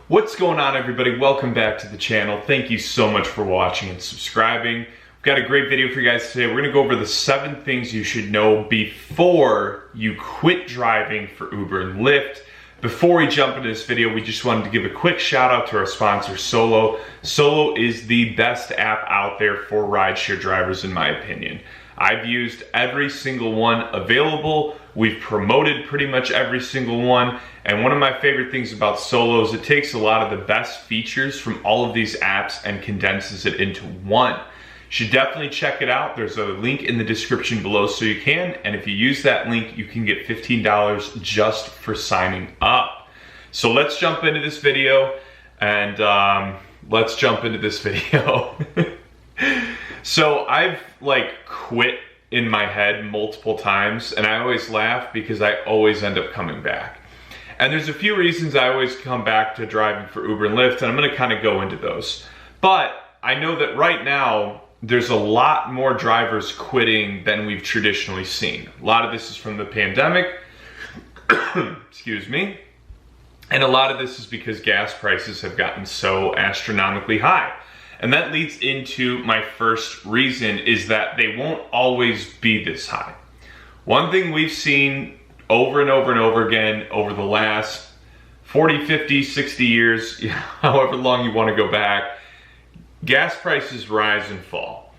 What's going on, everybody? Welcome back to the channel. Thank you so much for watching and subscribing. We've got a great video for you guys today. We're gonna go over the 7 things you should know before you quit driving for Uber and Lyft. Before we jump into this video, we just wanted to give a quick shout out to our sponsor, Solo. Solo is the best app out there for rideshare drivers, in my opinion. I've used every single one available. We've promoted pretty much every single one. And one of my favorite things about Solo is it takes a lot of the best features from all of these apps and condenses it into one. You should definitely check it out. There's a link in the description below so you can. And if you use that link, you can get $15 just for signing up. So let's jump into this video So I've quit in my head multiple times, and I always laugh because I always end up coming back. And there's a few reasons I always come back to driving for Uber and Lyft, and I'm gonna kind of go into those. But I know that right now, there's a lot more drivers quitting than we've traditionally seen. A lot of this is from the pandemic, excuse me, and a lot of this is because gas prices have gotten so astronomically high. And that leads into my first reason, is that they won't always be this high. One thing we've seen over and over and over again over the last 40, 50, 60 years, however long you want to go back, gas prices rise and fall.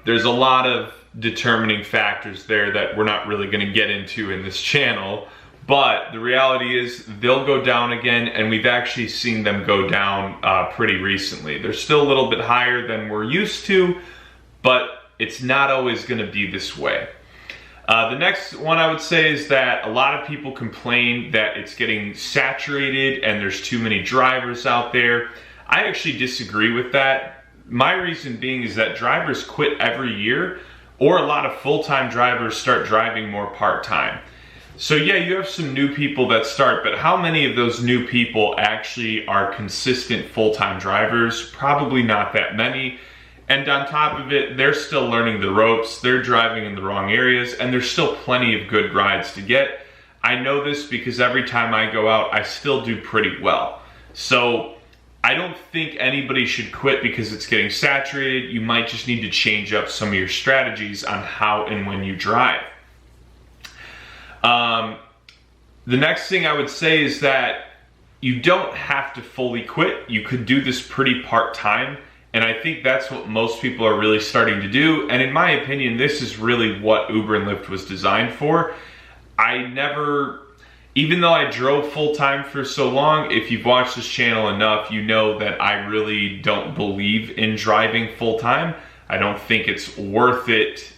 There's a lot of determining factors there that we're not really going to get into in this channel. But the reality is they'll go down again, and we've actually seen them go down pretty recently. They're still a little bit higher than we're used to, but it's not always gonna be this way. The next one I would say is that a lot of people complain that it's getting saturated and there's too many drivers out there. I actually disagree with that. My reason being is that drivers quit every year, or a lot of full-time drivers start driving more part-time. So yeah, you have some new people that start, but how many of those new people actually are consistent full-time drivers? Probably not that many. And on top of it, they're still learning the ropes, they're driving in the wrong areas, and there's still plenty of good rides to get. I know this because every time I go out, I still do pretty well. So I don't think anybody should quit because it's getting saturated. You might just need to change up some of your strategies on how and when you drive. The next thing I would say is that you don't have to fully quit. You could do this pretty part-time, and I think that's what most people are really starting to do. And in my opinion, this is really what Uber and Lyft was designed for. Even though I drove full-time for so long, if you've watched this channel enough, you know that I really don't believe in driving full-time. I don't think it's worth it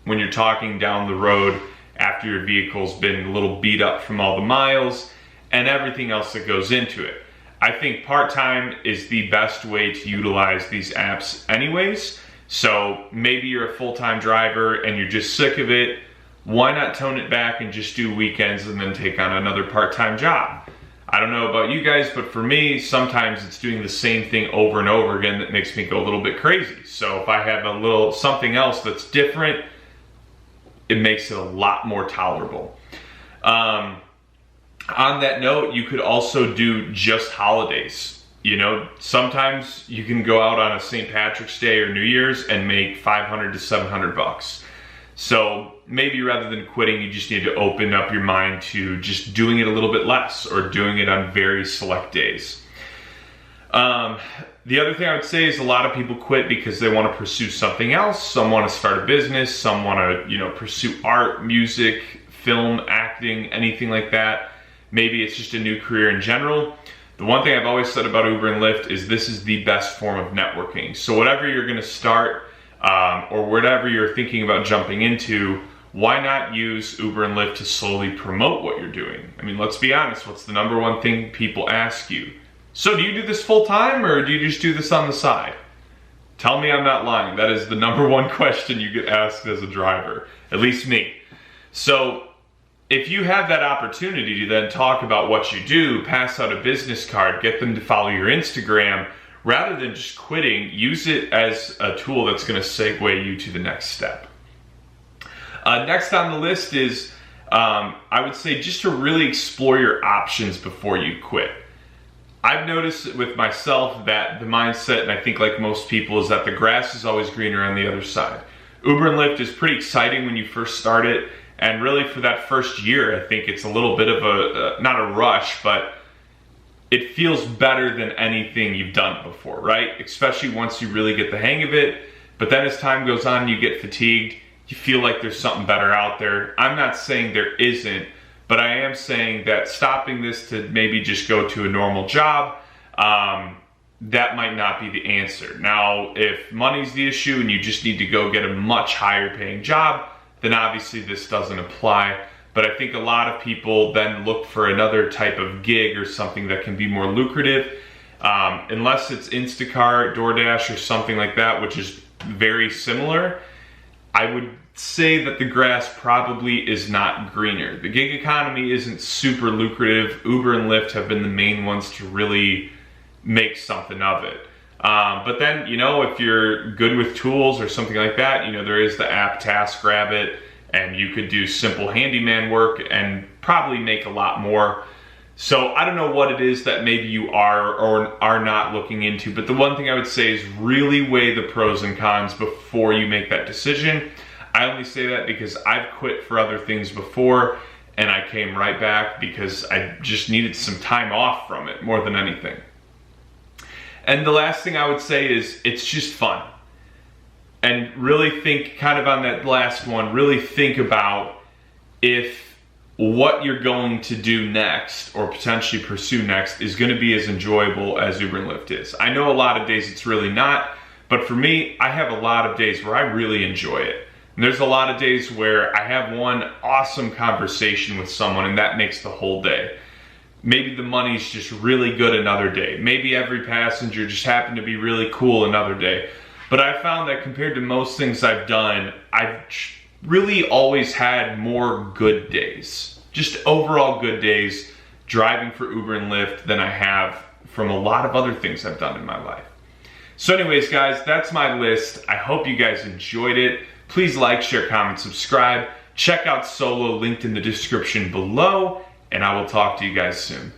when you're talking down the road after your vehicle's been a little beat up from all the miles and everything else that goes into it. I think part-time is the best way to utilize these apps anyways. So maybe you're a full-time driver and you're just sick of it. Why not tone it back and just do weekends and then take on another part-time job? I don't know about you guys, but for me, sometimes it's doing the same thing over and over again that makes me go a little bit crazy. So if I have a little something else that's different, it makes it a lot more tolerable. On that note, you could also do just holidays. You know, sometimes you can go out on a St. Patrick's Day or New Year's and make 500 to 700 bucks. So maybe rather than quitting, you just need to open up your mind to just doing it a little bit less, or doing it on very select days. The other thing I would say is a lot of people quit because they want to pursue something else. Some want to start a business, some want to, pursue art, music, film, acting, anything like that. Maybe it's just a new career in general. The one thing I've always said about Uber and Lyft is this is the best form of networking. So whatever you're going to start, or whatever you're thinking about jumping into, why not use Uber and Lyft to slowly promote what you're doing? I mean, let's be honest, what's the number one thing people ask you? So do you do this full time, or do you just do this on the side? Tell me I'm not lying. That is the number one question you get asked as a driver, at least me. So if you have that opportunity to then talk about what you do, pass out a business card, get them to follow your Instagram, rather than just quitting, use it as a tool that's going to segue you to the next step. Next on the list is, I would say, just to really explore your options before you quit. I've noticed with myself that the mindset, and I think like most people, is that the grass is always greener on the other side. Uber and Lyft is pretty exciting when you first start it, and really for that first year, I think it's a little bit of a, not a rush, but it feels better than anything you've done before, right? Especially once you really get the hang of it. But then as time goes on, you get fatigued, you feel like there's something better out there. I'm not saying there isn't, but I am saying that stopping this to maybe just go to a normal job, that might not be the answer. Now, if money's the issue and you just need to go get a much higher paying job, then obviously this doesn't apply. But I think a lot of people then look for another type of gig or something that can be more lucrative. Unless it's Instacart, DoorDash, or something like that, which is very similar, I would say that the grass probably is not greener. The gig economy isn't super lucrative. Uber and Lyft have been the main ones to really make something of it. But then, you know, if you're good with tools or something like that, you know, there is the app TaskRabbit, and you could do simple handyman work and probably make a lot more. So I don't know what it is that maybe you are or are not looking into, but the one thing I would say is really weigh the pros and cons before you make that decision. I only say that because I've quit for other things before, and I came right back because I just needed some time off from it more than anything. And the last thing I would say is it's just fun. And really think, kind of on that last one, really think about if what you're going to do next or potentially pursue next is going to be as enjoyable as Uber and Lyft is. I know a lot of days it's really not, but for me, I have a lot of days where I really enjoy it. And there's a lot of days where I have one awesome conversation with someone and that makes the whole day. Maybe the money's just really good another day. Maybe every passenger just happened to be really cool another day. But I found that compared to most things I've done, I've really always had more good days. Just overall good days driving for Uber and Lyft than I have from a lot of other things I've done in my life. So anyways, guys, that's my list. I hope you guys enjoyed it. Please like, share, comment, subscribe. Check out Solo, linked in the description below, and I will talk to you guys soon.